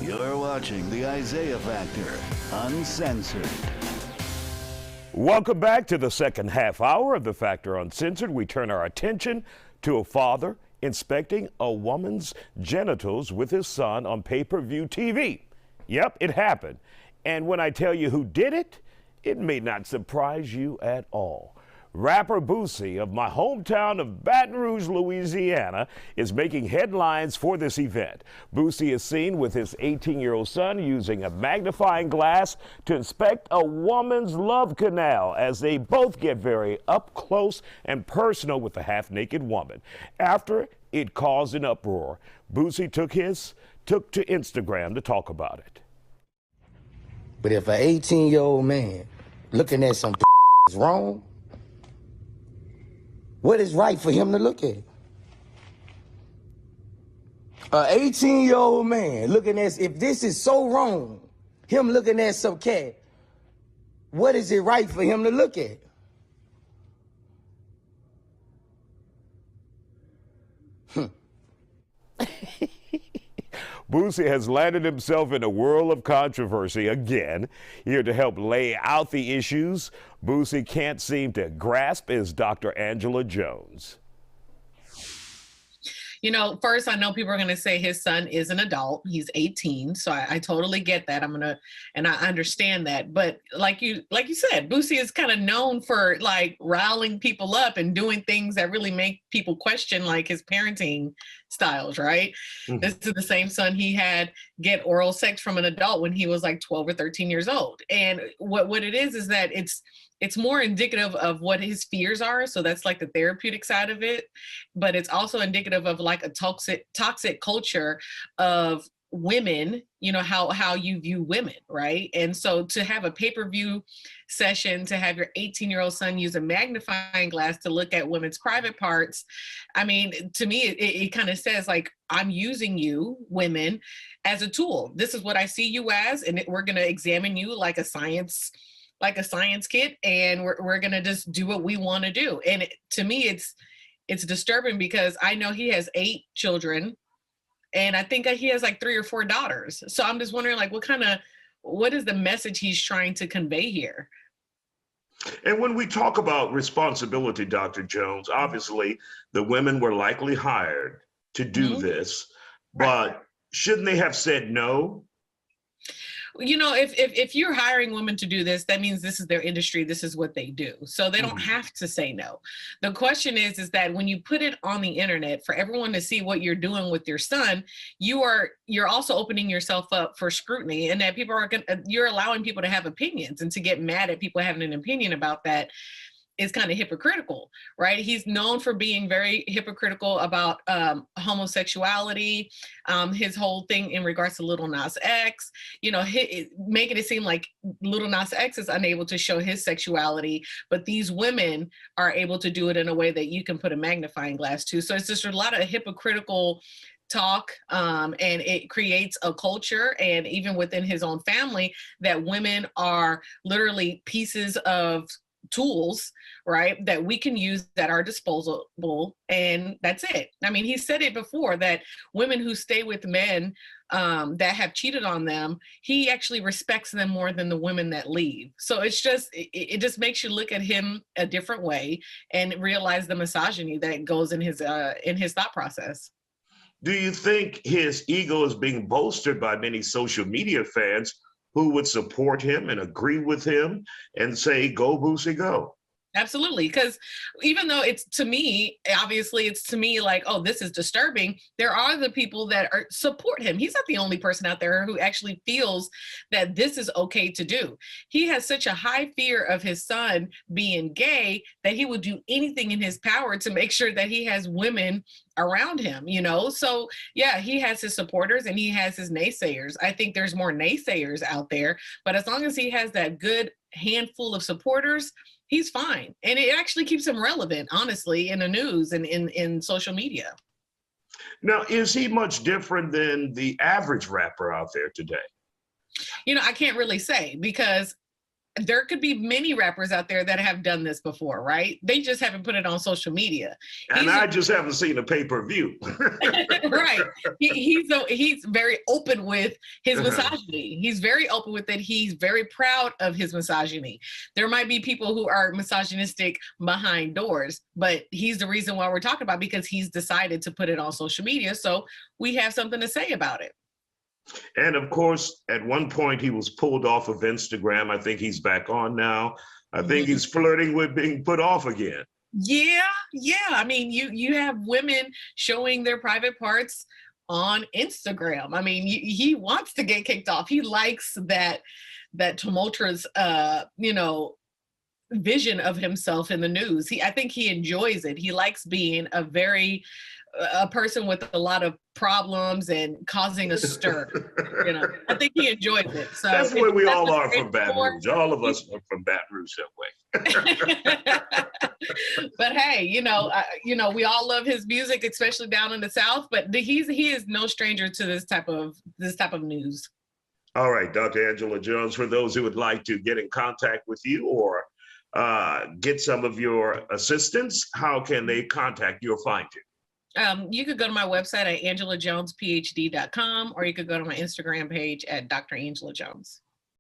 You're watching the Isiah Factor Uncensored. Welcome back to the second half hour of the Factor Uncensored. We turn our attention to a father inspecting a woman's genitals with his son on pay-per-view TV. Yep, it happened. And when I tell you who did it, it may not surprise you at all. Rapper Boosie of my hometown of Baton Rouge, Louisiana, is making headlines for this event. Boosie is seen with his 18-year-old son using a magnifying glass to inspect a woman's love canal as they both get very up close and personal with the half-naked woman. After it caused an uproar, Boosie took to Instagram to talk about it. But if an 18-year-old man looking at some is wrong, what is right for him to look at? An 18-year-old man looking at, if this is so wrong, him looking at some cat, what is it right for him to look at? Boosie has landed himself in a whirl of controversy again. Here to help lay out the issues Boosie can't seem to grasp is Dr. Angela Jones. You know, first, I know people are going to say his son is an adult. He's 18. So I totally get that. And I understand that. But like you said, Boosie is kind of known for like riling people up and doing things that really make people question like his parenting styles, right? Mm-hmm. This is the same son he had get oral sex from an adult when he was like 12 or 13 years old. And what it is that it's more indicative of what his fears are. So that's like the therapeutic side of it. But it's also indicative of like a toxic culture of women, you know, how you view women, right? And so to have a pay-per-view session, to have your 18-year-old son use a magnifying glass to look at women's private parts, I mean, to me, it kind of says like, I'm using you, women, as a tool. This is what I see you as, and we're going to examine you like a science kid, and we're gonna just do what we want to do. And to me, it's disturbing because I know he has 8 children, and I think he has like 3 or 4 daughters. So I'm just wondering, like, what is the message he's trying to convey here? And when we talk about responsibility, Dr. Jones, obviously the women were likely hired to do this, but shouldn't they have said no? You know, if you're hiring women to do this, that means this is their industry. This is what they do. So they don't have to say no. The question is that when you put it on the internet for everyone to see what you're doing with your son, you're also opening yourself up for scrutiny, and that you're allowing people to have opinions, and to get mad at people having an opinion about that is kind of hypocritical, right? He's known for being very hypocritical about homosexuality, his whole thing in regards to Lil Nas X, you know, making it seem like Lil Nas X is unable to show his sexuality, but these women are able to do it in a way that you can put a magnifying glass to. So it's just a lot of hypocritical talk, and it creates a culture, and even within his own family, that women are literally pieces of tools, right, that we can use at our disposal, and that's it. I mean, he said it before that women who stay with men that have cheated on them, he actually respects them more than the women that leave. So it's just, it just makes you look at him a different way and realize the misogyny that goes in his thought process. Do you think his ego is being bolstered by many social media fans who would support him and agree with him and say, go Boosie, go? Absolutely. Because even though it's to me like, oh, this is disturbing, there are the people that support him. He's not the only person out there who actually feels that this is okay to do. He has such a high fear of his son being gay that he would do anything in his power to make sure that he has women around him, you know? So yeah, he has his supporters and he has his naysayers. I think there's more naysayers out there, but as long as he has that good handful of supporters, he's fine. And it actually keeps him relevant, honestly, in the news and in social media. Now, is he much different than the average rapper out there today? You know, I can't really say, because there could be many rappers out there that have done this before, right? They just haven't put it on social media. And I just haven't seen a pay-per-view. Right. He's very open with his misogyny. He's very open with it. He's very proud of his misogyny. There might be people who are misogynistic behind doors, but he's the reason why we're talking about it, because he's decided to put it on social media. So we have something to say about it. And of course, at one point he was pulled off of Instagram. I think he's back on now. I think he's flirting with being put off again. Yeah. I mean, you have women showing their private parts on Instagram. I mean, he wants to get kicked off. He likes that tumultuous, vision of himself in the news. I think he enjoys it. He likes being a person with a lot of problems and causing a stir. I think he enjoys it. So that's the way we all are from Baton Rouge. All of us are from Baton Rouge that way. But hey, we all love his music, especially down in the South. But he is no stranger to this type of news. All right, Dr. Angela Jones. For those who would like to get in contact with you or get some of your assistance, how can they contact you or find you? You could go to my website at angelajonesphd.com, or you could go to my Instagram page at Dr. Angela Jones.